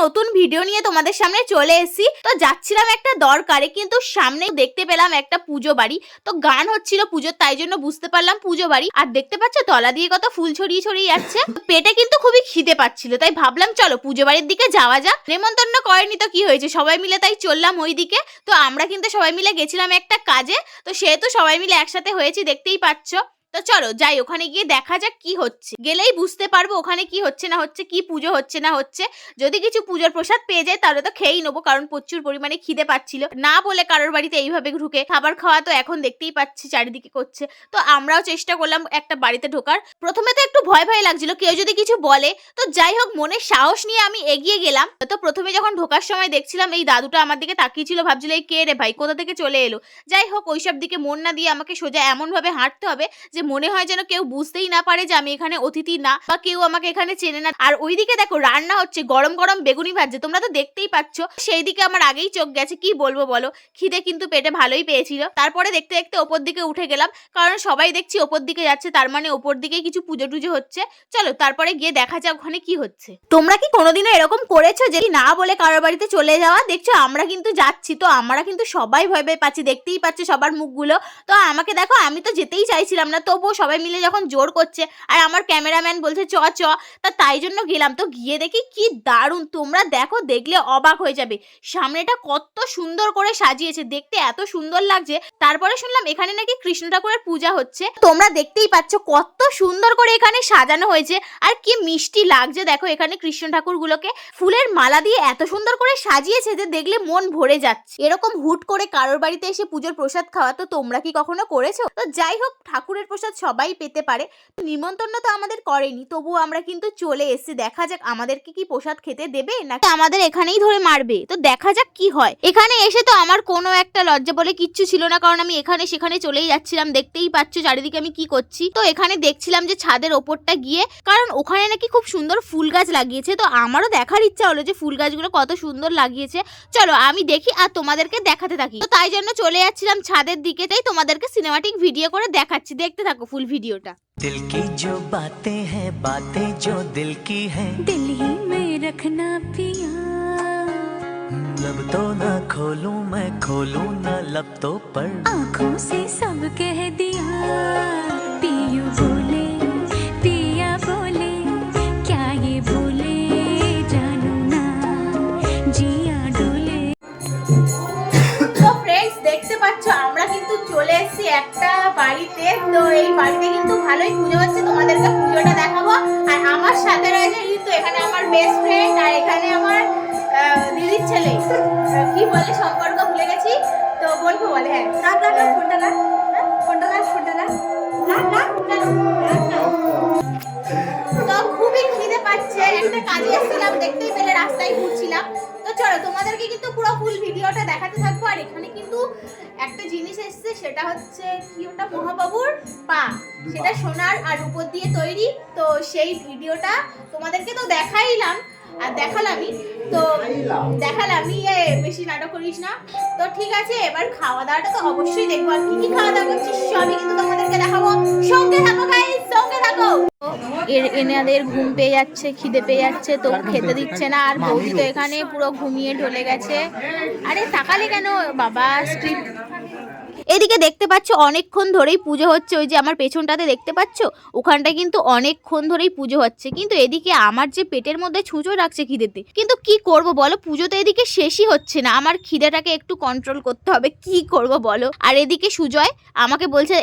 নতুন ভিডিও নিয়ে তোমাদের সামনে চলে এসেছি। তো যাচ্ছিলাম একটা দরকারে, কিন্তু সামনে দেখতে পেলাম একটা পুজো বাড়ি। তো গান হচ্ছিল পুজোর, তাই জন্য বুঝতে পারলাম পুজো বাড়ি। আর দেখতে পাচ্ছ তলা দিয়ে কত ফুল ছড়িয়ে ছড়িয়ে যাচ্ছে। পেটে কিন্তু খুবই খিদে পাচ্ছিল, তাই ভাবলাম চলো পুজো বাড়ির দিকে যাওয়া যাক। নেমন্তন্ন করেনি তো কি হয়েছে, সবাই মিলে তাই চললাম ওই দিকে। তো আমরা কিন্তু সবাই মিলে গেছিলাম একটা কাজে, তো সেহেতু সবাই মিলে একসাথে হয়েছি, দেখতেই পাচ্ছ। তো চলো যাই, ওখানে গিয়ে দেখা যাক কি হচ্ছে। গেলেই বুঝতে পারবো ওখানে কি হচ্ছে না হচ্ছে, কি পুজো হচ্ছে না হচ্ছে। যদি কিছু পুজোর প্রসাদ পেয়ে যায় তাহলে তো খেয়েই নেবো, কারণ প্রচুর পরিমাণে খিদে পাচ্ছিল। না বলে কারোর বাড়িতে এইভাবে ঢুকে খাবার খাওয়া তো এখন দেখতেই পাচ্ছি চারিদিকে করছে। তো আমরাও চেষ্টা করলাম একটা বাড়িতে ঢোকার। প্রথমে তো একটু ভয় ভয় লাগছিল কেউ যদি কিছু বলে। তো যাই হোক, মনের সাহস নিয়ে আমি এগিয়ে গেলাম। তো প্রথমে যখন ঢোকার সময় দেখছিলাম এই দাদুটা আমার দিকে তাকিয়েছিল, ভাবছিল এই কে রে ভাই, কোথা থেকে চলে এলো। যাই হোক, ওইসব দিকে মন না দিয়ে আমাকে সোজা এমন ভাবে হাঁটতে হবে যে মনে হয় যেন কেউ বুঝতেই না পারে যে আমি এখানে অতিথি না, বা কেউ আমাকে এখানে চেনে না। আর ওইদিকে দেখো রান্না হচ্ছে, গরম গরম বেগুনি ভাজছে, তোমরা তো দেখতেই পাচ্ছ। সেই দিকে আমার আগেই চোখ গেছে, কি বলবো বলো। খিদে কিন্তু পেটে ভালোই পেয়েছিল। তারপরে দেখতে দেখতে ওপর দিকে উঠে গেলাম, কারণ সবাই দেখছি ওপর দিকে যাচ্ছে, তার মানে ওপর দিকে কিছু পুজো টুজো হচ্ছে। চলো তারপরে গিয়ে দেখা যাক ওখানে কি হচ্ছে। তোমরা কি কোনোদিনও এরকম করেছো যে না বলে কারোর বাড়িতে চলে যাওয়া? দেখছো আমরা কিন্তু যাচ্ছি, তো আমরা কিন্তু সবাই ভয় ভয় পাচ্ছি, দেখতেই পাচ্ছি সবার মুখগুলো। তো আমাকে দেখো, আমি তো যেতেই চাইছিলাম না, তবুও সবাই মিলে যখন জোর করছে আর আমার ক্যামেরাম্যান বলছে চ চ, তাই জন্য গেলাম। তো গিয়ে দেখি কি দারুণ, তোমরা দেখো, দেখলে অবাক হয়ে যাবে। সামনেটা কত সুন্দর করে সাজিয়েছে, দেখতে এত সুন্দর লাগছে। তারপরে শুনলাম এখানে নাকি কৃষ্ণ ঠাকুরের পূজা হচ্ছে। তোমরা দেখতেই পাচ্ছ কত সুন্দর করে এখানে সাজানো হয়েছে, আর কি মিষ্টি লাগছে। দেখো এখানে কৃষ্ণ ঠাকুর গুলোকে ফুলের মালা দিয়ে এত সুন্দর করে সাজিয়েছে যে দেখলে মন ভরে যাচ্ছে। এরকম হুট করে কারোর বাড়িতে এসে পুজোর প্রসাদ খাওয়া তো তোমরা কি কখনো করেছো? তো যাই হোক, ঠাকুরের প্রসাদ সবাই পেতে পারে, নিমন্ত্রণ তো আমাদের করেনি, তবুও আমরা কিন্তু চলে এসেছি। দেখা যাক আমাদেরকে কি প্রসাদ খেতে দেবে নাকি আমাদের এখানেই ধরে মারবে। তো দেখা যাক কি হয়। এখানে এসে তো আমার কোনো একটা লজ্জা বলে কিচ্ছু ছিল না, কারণ আমি এখানে সেখানে চলেই যাচ্ছিলাম। দেখতেই পাচ্ছ চারিদিকে আমি কি করছি। তো এখানে দেখছিলাম যে ছাদের ওপরটা গিয়ে, কারণ ওখানে নাকি খুব সুন্দর ফুল গাছ লাগিয়েছে। তো আমারও দেখার ইচ্ছা হলো যে ফুল গাছগুলো কত সুন্দর লাগিয়েছে। চলো আমি দেখি আর তোমাদেরকে দেখাতে থাকি। তো তাই জন্য চলে যাচ্ছিলাম ছাদের দিকে, তাই তোমাদেরকে সিনেমাটিক ভিডিও করে দেখাচ্ছি, দেখতে থাকো ফুল ভিডিওটা। दिल की जो बातें हैं, बातें जो दिल की हैं, दिल ही में रखना पिया। लब तो ना खोलूं मैं, खोलूं ना लब तो पर, आंखों से सब कह दिया। पियू बोले पिया बोले, क्या ये बोले जानू ना, जिया डोले। তো फ्रेंड्स দেখতে পাচ্ছ আমরা কিন্তু চলে এসেছি একটা বাড়িতে। তো এই বাড়িতে কিন্তু ভালোই পুজো হচ্ছে, তোমাদেরকে পুজোটা দেখাবো। আর আমার সাথে রয়েছে ঋতু, এখানে আমার বেস্ট ফ্রেন্ড, আর এখানে আমার দিদির ছেলে। কি বলে সম্পর্ক ভুলে গেছি, তো বলবো বলে। হ্যাঁ ফোনটা না, তো খুবই খিদে পাচ্ছে, একটা কাজে এসেছিলাম, দেখতেই পেলে রাস্তায় ঘুরছিলাম। তো চলো তোমাদেরকে কিন্তু পুরো ফুল ভিডিওটা দেখাতে থাকবো। আর এখানে কিন্তু একটা জিনিস এসছে, সেটা হচ্ছে কি, ওটা মহাবাবুর পা, সেটা সোনার আর রূপোর দিয়ে তৈরি। তো সেই ভিডিওটা তোমাদেরকে তো দেখাইলাম আর দেখালামই, তো দেখালামই, বেশি নাটক করিস না। তো ঠিক আছে, এবার খাওয়া দাওয়াটা তো অবশ্যই দেখবো, আর কি কি খাওয়া দাওয়া করছিস সবই কিন্তু তোমাদেরকে দেখাবো। সঙ্গে থাকো গাইস, সঙ্গে থাকো। এনাদের ঘুম পেয়ে যাচ্ছে, খিদে পেয়ে যাচ্ছে, তো খেতে দিচ্ছে না। আর বৌদি তো এখানে পুরো ঘুমিয়ে ঢলে গেছে। আরে তাকালে কেন বাবা, স্ক্রিপ্ট। এদিকে দেখতে পাচ্ছ অনেকক্ষণ ধরেই পুজো হচ্ছে, ওই যে আমার পেছনটাতে দেখতে পাচ্ছ ওখানটা কিন্তু অনেকক্ষণ ধরেই পুজো হচ্ছে। কিন্তু এদিকে আমার যে পেটের মধ্যে ছুঁচো রাখছে খিদেতে, কিন্তু কি করব বলো, পুজো তো এদিকে শেষই হচ্ছে না। আমার খিদেটাকে একটু কন্ট্রোল করতে হবে, কি করব বলো। আর এদিকে সুজয় আমাকে বলছে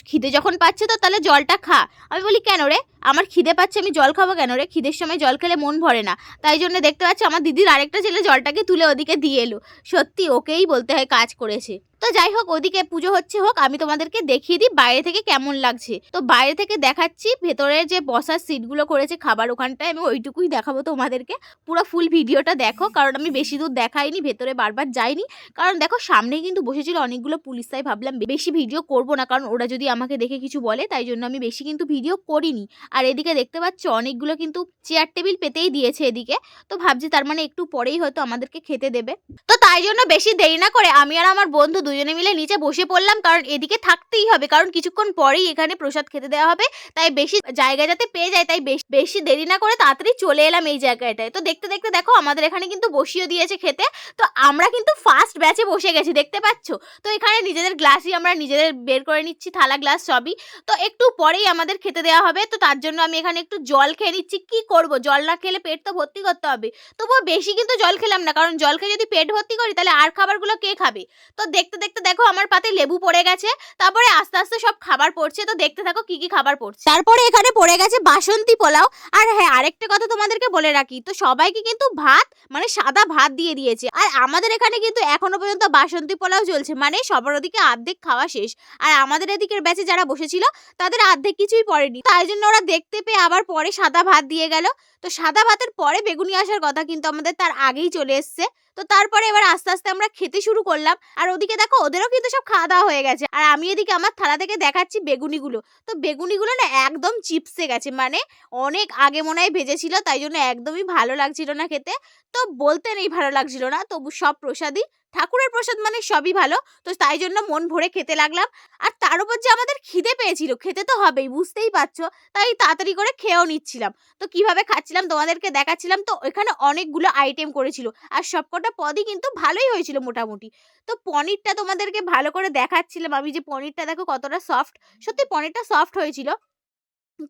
খিদে যখন পাচ্ছে তো তাহলে জলটা খা। আমি বলি কেন রে, আমার খিদে পাচ্ছে, আমি জল খাবো কেন রে, খিদের সময় জল খেলে মন ভরে না। তাই জন্য দেখতে পাচ্ছি আমার দিদির আরেকটা ছেলে জলটাকে তুলে ওদিকে দিয়ে এলো। সত্যি ওকেই বলতে হয় কাজ করেছে। তো যাই হোক, ওদিকে পুজো হচ্ছে হোক, আমি তোমাদেরকে দেখিয়ে দিই বাইরে থেকে কেমন লাগছে। তো বাইরে থেকে দেখাচ্ছি, ভেতরে যে বসার সিটগুলো করেছে খাবার ওখানটায়, আমি ওইটুকুই দেখাবো তোমাদেরকে। পুরো ফুল ভিডিওটা দেখো, কারণ আমি বেশি দূর দেখাইনি, ভেতরে বারবার যাইনি। কারণ দেখো সামনে কিন্তু বসেছিল অনেকগুলো পুলিশ, তাই ভাবলাম বেশি ভিডিও করব না, কারণ ওরা যদি আমাকে দেখে কিছু বলে, তাই জন্য আমি বেশি কিন্তু ভিডিও করিনি। আর এদিকে দেখতে পাচ্ছ অনেকগুলো কিন্তু চেয়ার টেবিল পেতেই দিয়েছে এদিকে। তো ভাবছি তার মানে একটু পরেই হয়তো আমাদেরকে খেতে দেবে। তো তাই জন্য বেশি দেরি না করে আমি আর আমার বন্ধু দুজনে মিলে নিচে বসে পড়লাম, কারণ এদিকে থাকতেই হবে, কারণ কিছুক্ষণ পরেই এখানে প্রসাদ খেতে দেওয়া হবে, তাই বেশি জায়গা যাতে পেয়ে যায়, তাই বেশি দেরি না করে তাড়াতাড়ি চলে এলাম এই জায়গাটায়। তো দেখতে দেখতে দেখো আমাদের এখানে কিন্তু বসিয়ে দিয়েছে খেতে। তো আমরা কিন্তু ফার্স্ট ব্যাচে বসে গেছি, দেখতে পাচ্ছ। তো এখানে নিজেদের গ্লাসই আমরা নিজেদের বের করে নিচ্ছি, থালা গ্লাস সবই। তো একটু পরেই আমাদের খেতে দেওয়া হবে, তো তার জন্য আমি এখানে একটু জল খেয়ে নিচ্ছি। কি করব, জল না খেলে পেট তো ভর্তি করতে হবে। তবুও বেশি কিন্তু জল খেলাম না, কারণ জল খেয়ে যদি পেট ভর্তি করি তাহলে আর খাবারগুলো কে খাবে। তো দেখতে দেখতে দেখো আমার পাতে লেবু পড়ে গেছে, তারপরে আস্তে আস্তে সব খাবার পড়ছে। তো দেখতে থাকো কি কি খাবার পড়ছে। তারপরে এখানে পড়ে গেছে বাসন্তী পোলাও। আর হ্যাঁ, আরেকটা কথা তোমাদেরকে বলে রাখি, তো সবাইকে কিন্তু ভাত মানে সাদা ভাত দিয়ে দিয়েছে, আর আমাদের এখানে কিন্তু এখনো পর্যন্ত বাসন্তী পোলাও চলছে, মানে সবার ওদিকে অর্ধেক খাওয়া শেষ, আর আমাদের এদিকের ব্যাচে যারা বসেছিল তাদের অর্ধেক কিছুই পড়েনি, তাই জন্য ওরা দেখতে পেয়ে আবার পরে সাদা ভাত দিয়ে গেল। তো সাদা ভাতের পরে বেগুনি আসার কথা, কিন্তু আমাদের তার আগেই চলে এসছে। তো তারপরে এবার আস্তে আস্তে আমরা খেতে শুরু করলাম, আর ওদিকে দেখো ওদেরও কিন্তু সব খাওয়া দাওয়া হয়ে গেছে, আর আমি এদিকে আমার থালা থেকে দেখাচ্ছি বেগুনিগুলো। তো বেগুনিগুলো না একদম চিপসে গেছে, মানে অনেক আগে মনে হয় ভেজেছিল, তাই জন্য একদমই ভালো লাগছিল না খেতে। তো বলতে নেই ভালো লাগছিল না, তবু সব প্রসাদই, ঠাকুরের প্রসাদ মানে সবই ভালো, তো তাই জন্য মন ভরে খেতে লাগলাম। আর তার উপর যে আমাদের খিদে পেয়েছিল, খেতে তো হবেই, বুঝতেই পারছো, তাই তাড়াতাড়ি করে খেয়েও নিচ্ছিলাম। তো কিভাবে খাচ্ছিলাম তোমাদেরকে দেখাচ্ছিলাম। তো এখানে অনেকগুলো আইটেম করেছিল, আর সবকটা পদই কিন্তু ভালোই হয়েছিল মোটামুটি। তো পনিরটা তোমাদেরকে ভালো করে দেখাচ্ছিলাম আমি, যে পনিরটা দেখো কতটা সফট, সত্যি পনিরটা সফট হয়েছিল।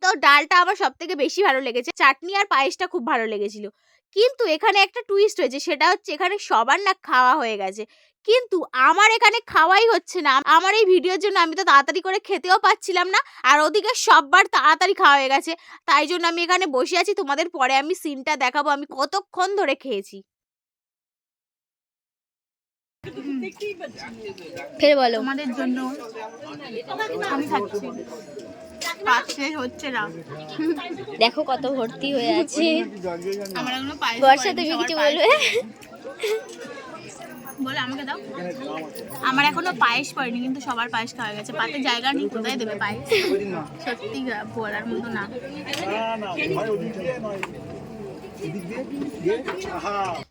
তো ডালটা আমার সব থেকে বেশি ভালো লেগেছে, চাটনি আর পায়েসটা খুব ভালো লেগেছিল। কিন্তু এখানে একটা টুইস্ট হয়েছে, সেটা হচ্ছে এখানে সবার না খাওয়া হয়ে গেছে, কিন্তু আমার এখানে খাওয়াই হচ্ছে না। আমার এই ভিডিওর জন্য আমি তো তাড়াতাড়ি করে খেতেও পাচ্ছিলাম না, আর ওদিকে সববার তাড়াতাড়ি খাওয়া হয়ে গেছে, তাই জন্য আমি এখানে বসে আছি। তোমাদের পরে আমি সিনটা দেখাবো আমি কতক্ষণ ধরে খেয়েছি। ফের বলো। তোমাদের জন্য আমি খাচ্ছি, ভাত শেষ হচ্ছে না। দেখো কত ভর্তি হয়ে আছে। আমার এখনো পায়েস বর্ষা পড়েনি, তুমি সবার কিছু পায়েস বলবে? বলে আমাকে দাও। আমার এখনো পায়েস পড়েনি, কিন্তু সবার পায়েস খাওয়া গেছে। পাতে জায়গা নেই, কোথায় দেবে পায়েস? সত্যি বলার মতো না।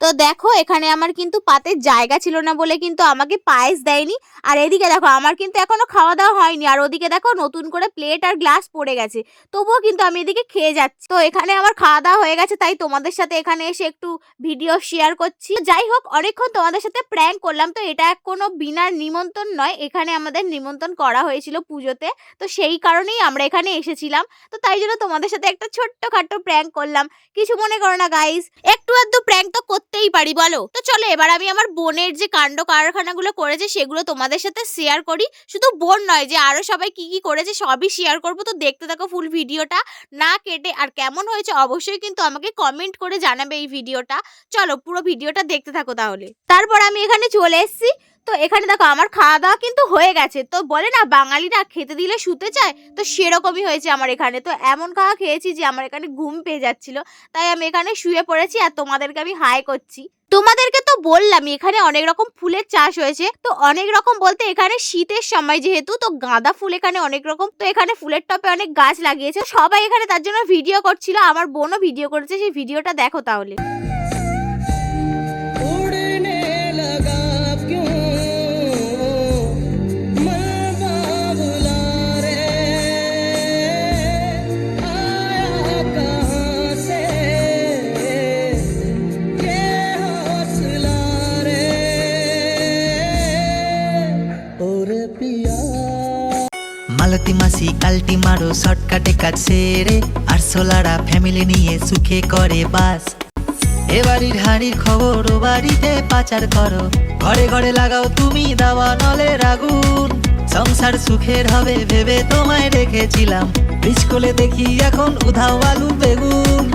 তো দেখো এখানে আমার কিন্তু পাতের জায়গা ছিল না বলে কিন্তু আমাকে পায়েস দেয়নি, আর এদিকে দেখো আমার কিন্তু এখনো খাওয়া দাওয়া হয়নি, আর ওদিকে দেখো নতুন করে প্লেট আর গ্লাস পড়ে গেছে, তবুও কিন্তু আমি এদিকে খেয়ে যাচ্ছি। তো এখানে আমার খাওয়া দাওয়া হয়ে গেছে, তাই তোমাদের সাথে এখানে এসে একটু ভিডিও শেয়ার করছি। যাই হোক, অনেকক্ষণ তোমাদের সাথে প্র্যাঙ্ক করলাম। তো এটা কোনো বিনা নিমন্ত্রণ নয়, এখানে আমাদের নিমন্ত্রণ করা হয়েছিল পুজোতে, তো সেই কারণেই আমরা এখানে এসেছিলাম। তো তাই জন্য তোমাদের সাথে একটা ছোট্টখাট্টো প্র্যাঙ্ক করলাম, কিছু মনে করো না গাইস, একটু আধটু প্র্যাঙ্ক তো করতেই পারি বলো। তো চলো এবার আমি আমার বোনের যে কাণ্ড কারখানাগুলো করেছে সেগুলো তোমাদের সাথে শেয়ার করি। শুধু বোন নয়, যে আরো সবাই কি কি করেছে সবই শেয়ার করবো। তো দেখতে থাকো ফুল ভিডিওটা না কেটে, আর কেমন হয়েছে অবশ্যই কিন্তু আমাকে কমেন্ট করে জানাবে এই ভিডিওটা। চলো পুরো ভিডিওটা দেখতে থাকো তাহলে। তারপর আমি এখানে চলে এসেছি। তো এখানে দেখো আমার খাওয়া দাওয়া কিন্তু হয়ে গেছে। তো বলে না বাঙালিরা খেতে দিলে শুতে চায়, তো সেরকমই হয়েছে আমার এখানে। তো এমন খাওয়া খেয়েছি যে আমার এখানে ঘুম পেয়ে যাচ্ছিল, তাই আমি এখানে শুয়ে পড়েছি, আর তোমাদেরকে আমি হাই করছি। তোমাদেরকে তো বললাম এখানে অনেক রকম ফুলের চাষ হয়েছে। তো অনেক রকম বলতে এখানে শীতের সময় যেহেতু, তো গাঁদা ফুল এখানে অনেক রকম, তো এখানে ফুলের টপে অনেক গাছ লাগিয়েছে সবাই এখানে, তার জন্য ভিডিও করছিল। আমার বোনও ভিডিও করেছে, সেই ভিডিওটা দেখো তাহলে। মালতী মাসি কালটি মারো শর্টকাটে কাজ সেরে, আর সোলারা ফ্যামিলি নিয়ে সুখে করে বাস। এ বাড়ির হাড়ির খবর ও বাড়িতে পাচার করো, ঘরে ঘরে লাগাও তুমি দাওয়া নলের আগুন। সংসার সুখের হবে ভেবে তোমায় রেখেছিলাম, স্কুলে দেখি এখন উধাও আলু বেগুন।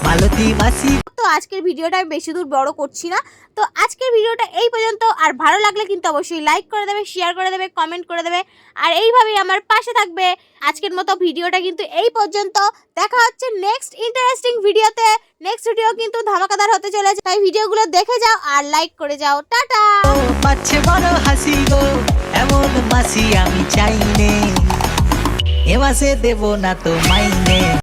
মালতী মাসি। তো আজকের ভিডিওটা আমি বেশি দূর বড় করছি না। তো আজকের ভিডিওটা এই পর্যন্ত, আর ভালো লাগলে কিন্তু অবশ্যই লাইক করে দেবে, শেয়ার করে দেবে, কমেন্ট করে দেবে, আর এইভাবেই আমার পাশে থাকবে। আজকের মতো ভিডিওটা কিন্তু এই পর্যন্ত, দেখা হচ্ছে নেক্সট ইন্টারেস্টিং ভিডিওতে। নেক্সট ভিডিও কিন্তু ধামাকাদার হতে চলেছে, তাই ভিডিওগুলো দেখে যাও আর লাইক করে যাও। টাটা। পাচ্ছে বড় হাসি গো, এমন মাসি আমি চাইনে, এ মাসে দেব না তো মাইনে।